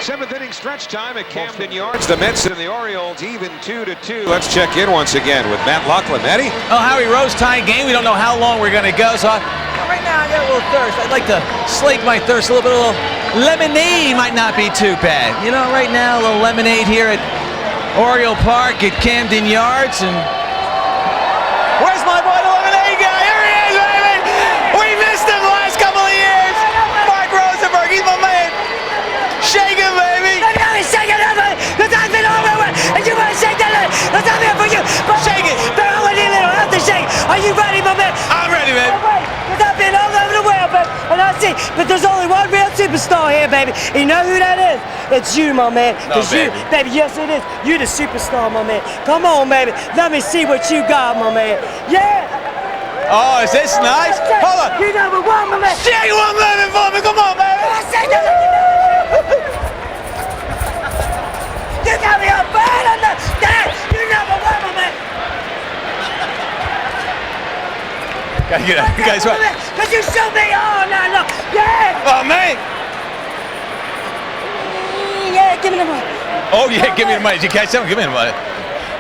Seventh inning stretch time at Camden Yards. The Mets and the Orioles even 2-2. Let's check in once again with Matt Lachlan. Matty? Oh, Howie Rose tie game. We don't know how long we're going to go. So right now I got a little thirst. I'd like to slake my thirst a little bit. A little lemonade might not be too bad. You know, right now a little lemonade here at Oriole Park at Camden Yards. And where's my boy, the lemonade guy? Here he is, baby! We missed him the last couple of years. Mark Rosenberg, he's my man. Shake it, baby! Shake it up, because I've been over with, and you want to shake that leg. That's not here for you. But Shake it. But I want you a little healthy shake. Are you ready, my man? I'm ready, man. Because I've been all over the world, baby. And I see, but there's only one real superstar here, baby. And you know who that is? It's you, my man. No, baby, yes, it is. You're the superstar, my man. Come on, baby. Let me see what you got, my man. Yeah. Oh, is this nice? Hold on. You number one, my man. Shake one lemon for me. Come on, baby. You got me on bad on the dance. You number one, my man. Gotta get up. You guys what? Because you show me all night long. Yeah. Oh, man. Yeah, give me the money. Oh, yeah, give me the money. Did you catch that one? Give me the money.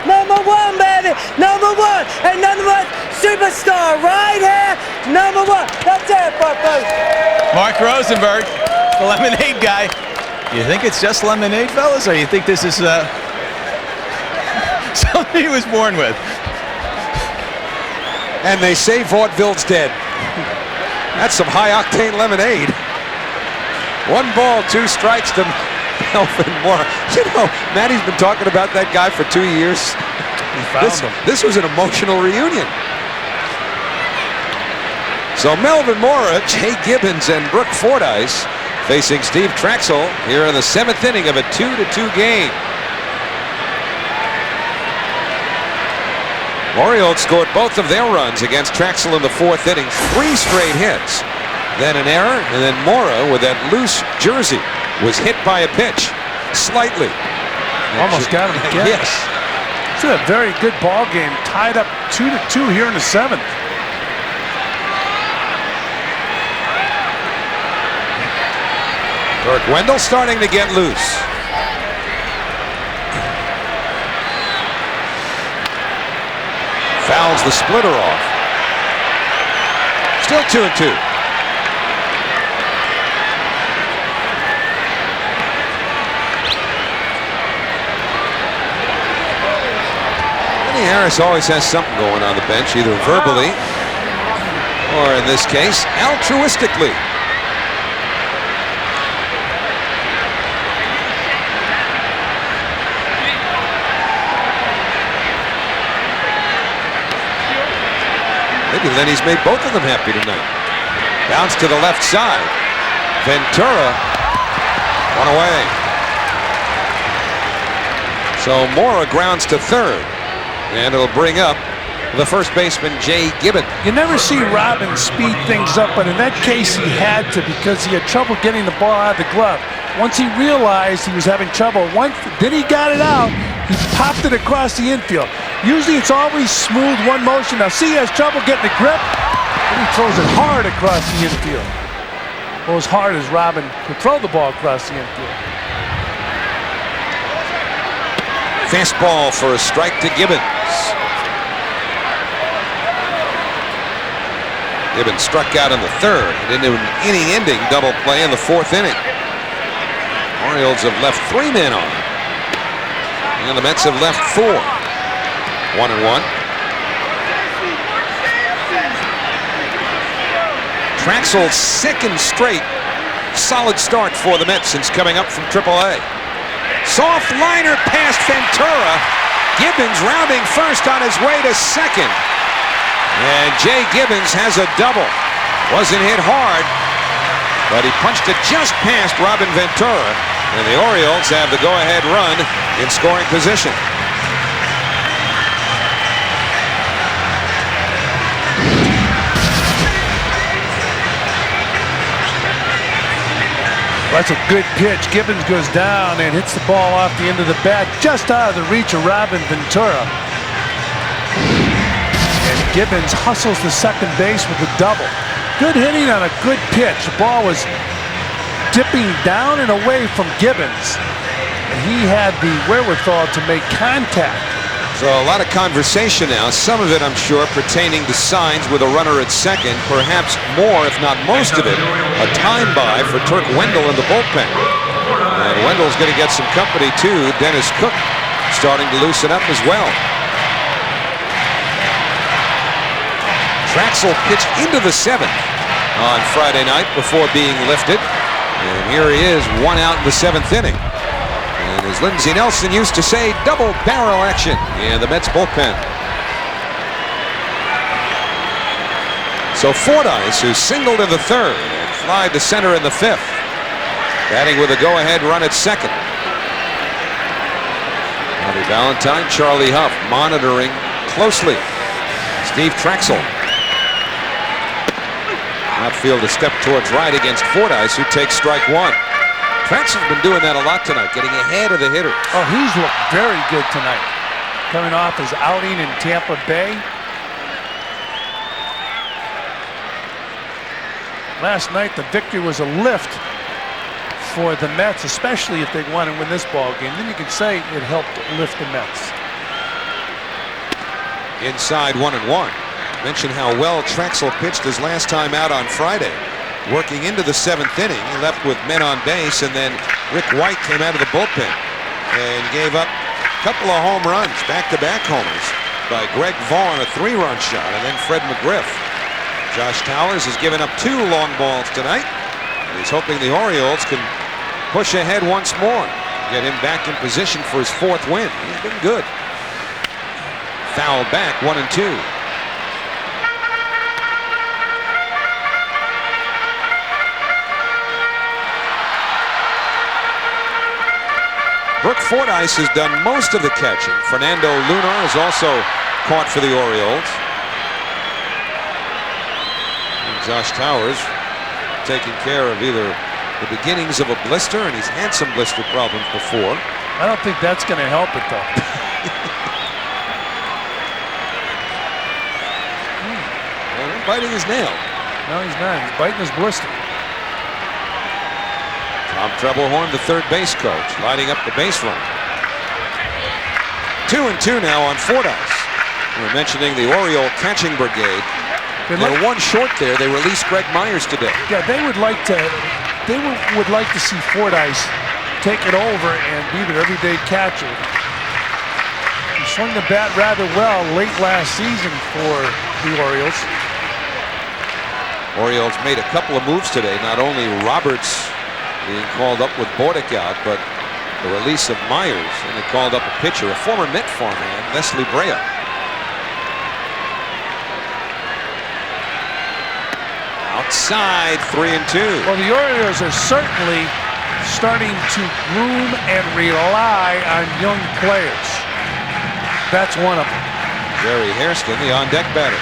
Number one, baby. Number one. And number one superstar right here. Number one. That's it, folks. Mark Rosenberg, the lemonade guy. You think it's just lemonade, fellas, or you think this is something he was born with? And they say vaudeville's dead. That's some high-octane lemonade. 1 ball, 2 strikes to Melvin Mora. You know, Matty's been talking about that guy for 2 years. This was an emotional reunion. So Melvin Mora, Jay Gibbons, and Brooke Fordyce facing Steve Traxel here in the 7th inning of a 2-2 game. Orioles scored both of their runs against Traxel in the 4th inning. 3 straight hits. Then an error, and then Mora with that loose jersey was hit by a pitch slightly. Almost got him again. Yes. It's a very good ball game. Tied up 2-2 here in the 7th. Kirk Wendell starting to get loose. Fouls the splitter off. Still 2-2. Lenny Harris always has something going on the bench, either verbally or, in this case, altruistically. Maybe Lenny's made both of them happy tonight. Bounce to the left side. Ventura, one away. So Mora grounds to third, and it'll bring up the first baseman, Jay Gibbons. You never see Robin speed things up, but in that case he had to, because he had trouble getting the ball out of the glove. Once he realized he was having trouble, then he got it out. He popped it across the infield. Usually it's always smooth, one motion. Now see, he has trouble getting the grip, and he throws it hard across the infield. Well, as hard as Robin could throw the ball across the infield. Fastball for a strike to Gibbons. Gibbons struck out in the 3rd and into an inning-ending double play in the 4th inning. Orioles have left 3 men on, and the Mets have left 4. 1-1. Traxel's 2nd straight solid start for the Mets since coming up from AAA. Soft liner past Ventura. Gibbons rounding first on his way to 2nd. And Jay Gibbons has a double. Wasn't hit hard, but he punched it just past Robin Ventura. And the Orioles have the go-ahead run in scoring position. That's a good pitch. Gibbons goes down and hits the ball off the end of the bat, just out of the reach of Robin Ventura. And Gibbons hustles the second base with a double. Good hitting on a good pitch. The ball was dipping down and away from Gibbons. And he had the wherewithal to make contact. So a lot of conversation now, some of it I'm sure pertaining to signs with a runner at second, perhaps more if not most of it a time buy for Turk Wendell in the bullpen. And Wendell's going to get some company too. Dennis Cook starting to loosen up as well. Traxel pitched into the 7th on Friday night before being lifted, and here he is, 1 out in the 7th inning. And as Lindsey Nelson used to say, double barrel action in the Mets bullpen. So Fordyce, who singled in the 3rd and flied to center in the 5th, batting with a go-ahead run at second. Bobby Valentine, Charlie Huff monitoring closely. Steve Traxel. Outfield a step towards right against Fordyce, who takes strike 1. Traxel's been doing that a lot tonight, getting ahead of the hitter. Oh, he's looked very good tonight. Coming off his outing in Tampa Bay. Last night, the victory was a lift for the Mets, especially if they want to win this ball game. Then you can say it helped lift the Mets. Inside 1-1. Mentioned how well Traxel pitched his last time out on Friday. Working into the 7th inning, he left with men on base, and then Rick White came out of the bullpen and gave up a couple of home runs, back-to-back homers by Greg Vaughn, a 3-run shot, and then Fred McGriff. Josh Towers has given up 2 long balls tonight. He's hoping the Orioles can push ahead once more, get him back in position for his 4th win. He's been good. Foul back, 1-2. Brooke Fordyce has done most of the catching. Fernando Lunar has also caught for the Orioles. And Josh Towers taking care of either the beginnings of a blister, and he's had some blister problems before. I don't think that's going to help it, though. Well, he's biting his nail. No, he's not. He's biting his blister. Tom Trebelhorn, the third base coach, lighting up the base run. 2-2 now on Fordyce. We're mentioning the Oriole catching brigade. They're one short there. They released Greg Myers today. Yeah, they would like to. They would like to see Fordyce take it over and be their everyday catcher. He swung the bat rather well late last season for the Orioles. Orioles made a couple of moves today. Not only Roberts being called up with Bordick out, but the release of Myers, and they called up a pitcher, a former Met farmhand, Leslie Brea. Outside, 3-2. Well, the Orioles are certainly starting to groom and rely on young players. That's one of them. Jerry Hairston, the on-deck batter.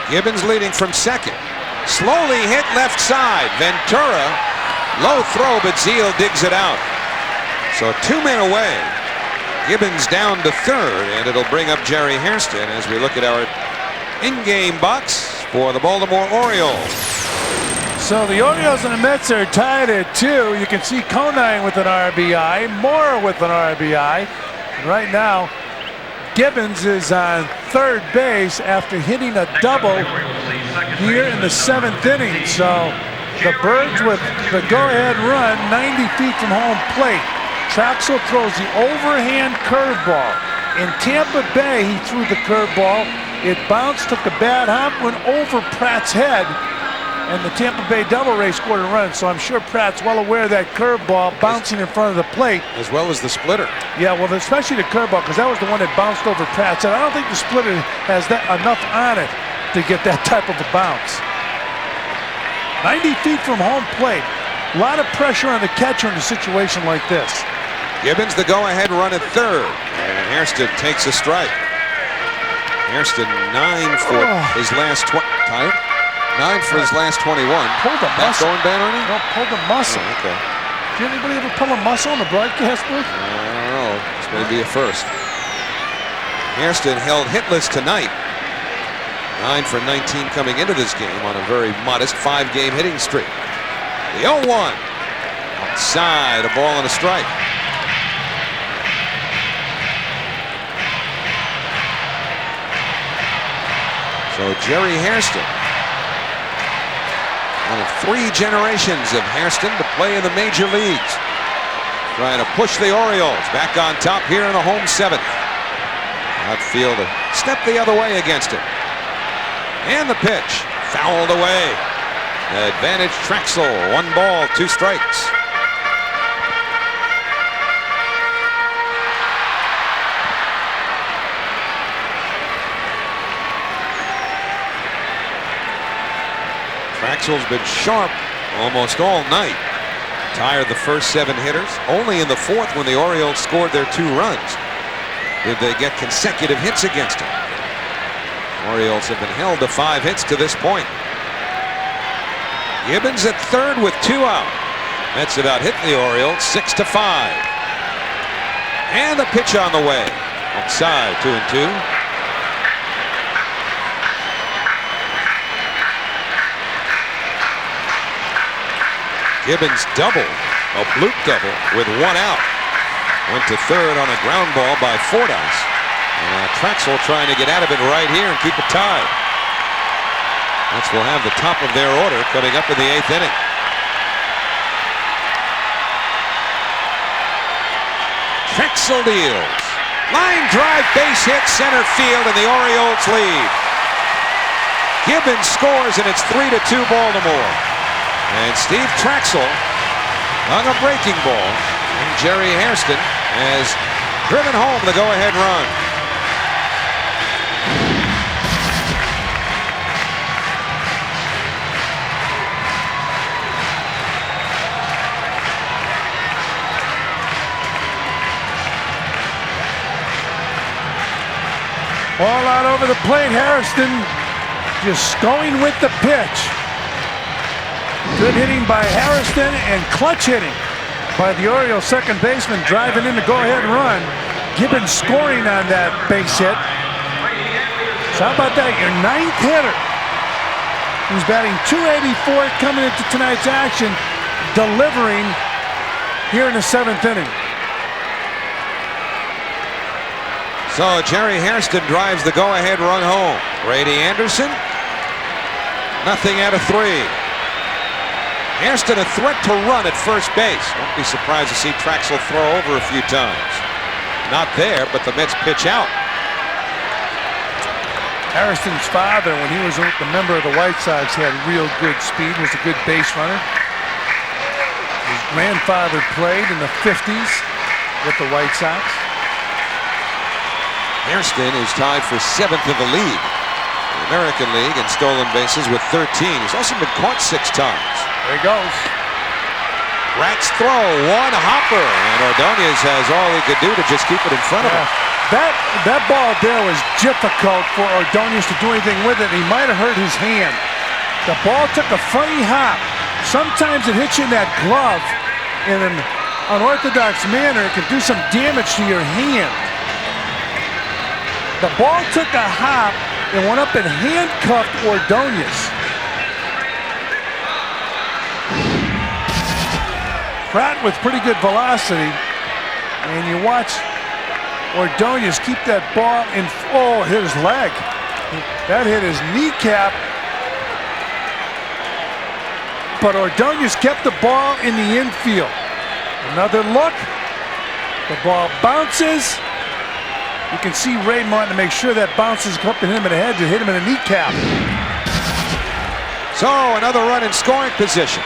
Gibbons leading from second. Slowly hit left side. Ventura, low throw, but Zeal digs it out. So 2 men away. Gibbons down to third, and it'll bring up Jerry Hairston as we look at our in-game box for the Baltimore Orioles. So the Orioles and the Mets are tied at 2. You can see Conine with an RBI, Moore with an RBI. And right now, Gibbons is on third base after hitting a double here in the 7th inning. So the Birds with the go-ahead run 90 feet from home plate. Traxel throws the overhand curveball. In Tampa Bay, he threw the curveball. It bounced, took a bad hop, went over Pratt's head, and the Tampa Bay Devil Rays scored a run. So I'm sure Pratt's well aware of that curveball bouncing in front of the plate. As well as the splitter. Yeah, well, especially the curveball, because that was the one that bounced over Pratt's head. I don't think the splitter has enough on it to get that type of a bounce. 90 feet from home plate. A lot of pressure on the catcher in a situation like this. Gibbons the go-ahead run at third, and Hairston takes a strike. Hairston 9 for his last 20. Tired? 9 for his last 21. Pulled a Back muscle. going bad on him? No, pulled a muscle. Oh, okay. Did anybody ever pull a muscle in the broadcast booth? I don't know. This may be a first. Hairston held hitless tonight. 9 for 19 coming into this game on a very modest 5-game hitting streak. The 0-1. Outside, a ball and a strike. So Jerry Hairston, one of 3 generations of Hairston to play in the major leagues, trying to push the Orioles back on top here in the home 7th. Outfield a step the other way against it. And the pitch fouled away. Advantage Traxel. 1 ball, 2 strikes. Traxel's been sharp almost all night. Tired the first 7 hitters. Only in the 4th, when the Orioles scored their 2 runs, did they get consecutive hits against him. Orioles have been held to 5 hits to this point. Gibbons at 3rd with 2 out. Mets about hit the Orioles 6-5. And the pitch on the way. Outside, 2-2. Gibbons double, a bloop double with 1 out. Went to 3rd on a ground ball by Fordyce. And Traxel trying to get out of it right here and keep it tied. Mets will have the top of their order coming up in the 8th inning. Traxel deals. Line drive, base hit, center field, and the Orioles lead. Gibbons scores, and it's 3-2 Baltimore. And Steve Traxel hung a breaking ball, and Jerry Hairston has driven home the go-ahead run. All out over the plate. Hairston just going with the pitch. Good hitting by Hairston and clutch hitting by the Orioles second baseman, driving in the go-ahead run. Gibbons scoring on that base hit. So how about that? Your 9th hitter, who's batting .284 coming into tonight's action, delivering here in the 7th inning. So Jerry Hairston drives the go-ahead run home. Brady Anderson, nothing out of 3. Hairston a threat to run at first base. Won't be surprised to see Traxel throw over a few times. Not there, but the Mets pitch out. Hairston's father, when he was a member of the White Sox, he had real good speed, was a good base runner. His grandfather played in the 50s with the White Sox. Hairston is tied for 7th in the league, the American League, in stolen bases with 13. He's also been caught 6 times. There he goes. Rats throw, 1 hopper, and Ordonez has all he could do to just keep it in front of him. That ball there was difficult for Ordonez to do anything with it. He might have hurt his hand. The ball took a funny hop. Sometimes it hits you in that glove in an unorthodox manner. It can do some damage to your hand. The ball took a hop and went up and handcuffed Ordonez. Pratt with pretty good velocity, and you watch Ordonez keep that ball in. Oh, hit his leg. That hit his kneecap. But Ordonez kept the ball in the infield. Another look. The ball bounces. You can see Ray wanting to make sure that bounces up and hit him in the head to hit him in the kneecap. So another run in scoring position.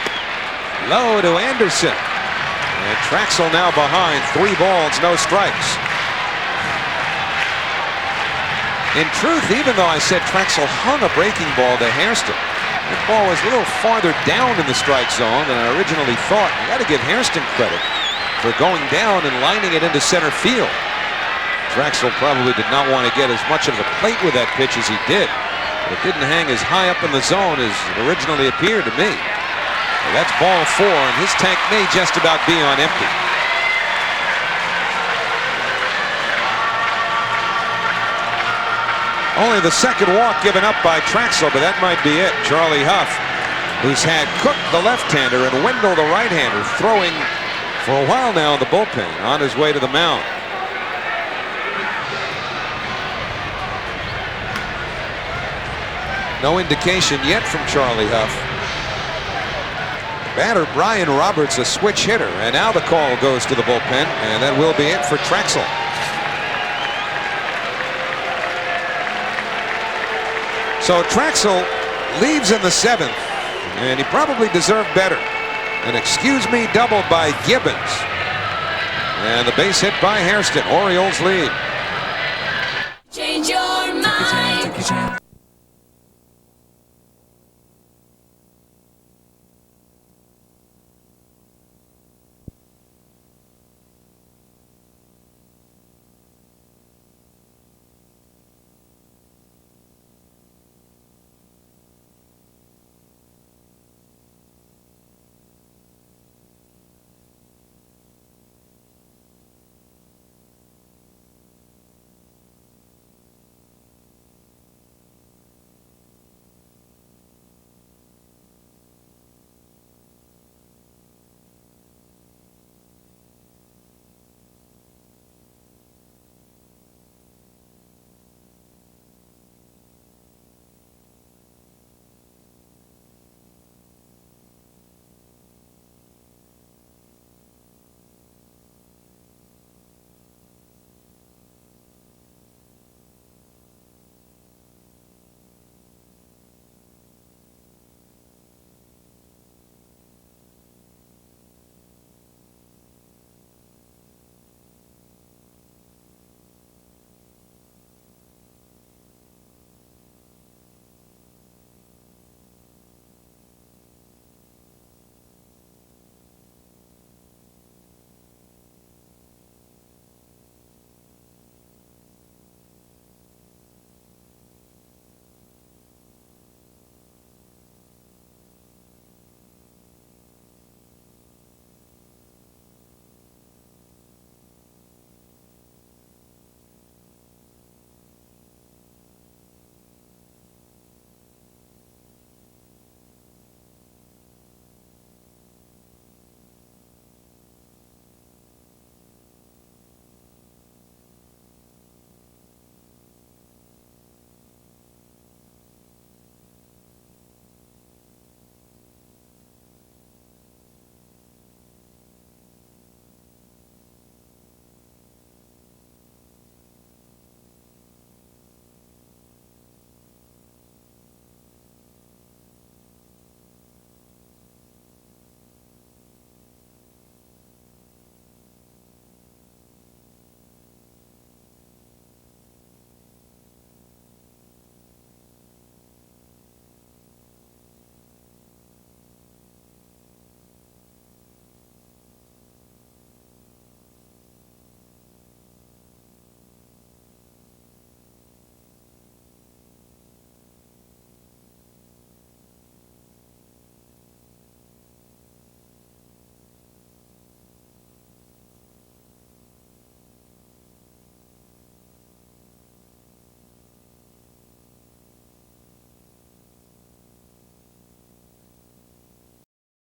Low to Anderson. And Traxel now behind. 3 balls, no strikes. In truth, even though I said Traxel hung a breaking ball to Hairston, that ball was a little farther down in the strike zone than I originally thought. You got to give Hairston credit for going down and lining it into center field. Traxel probably did not want to get as much of the plate with that pitch as he did. It didn't hang as high up in the zone as it originally appeared to me. Well, that's ball 4, and his tank may just about be on empty. Only the second walk given up by Traxel, but that might be it. Charlie Huff, who's had Cook the left-hander and Wendell the right-hander, throwing for a while now in the bullpen, on his way to the mound. No indication yet from Charlie Huff. Batter Brian Roberts, a switch hitter, and now the call goes to the bullpen, and that will be it for Traxel. So Traxel leaves in the 7th, and he probably deserved better. An excuse me double by Gibbons, and the base hit by Hairston. Orioles lead.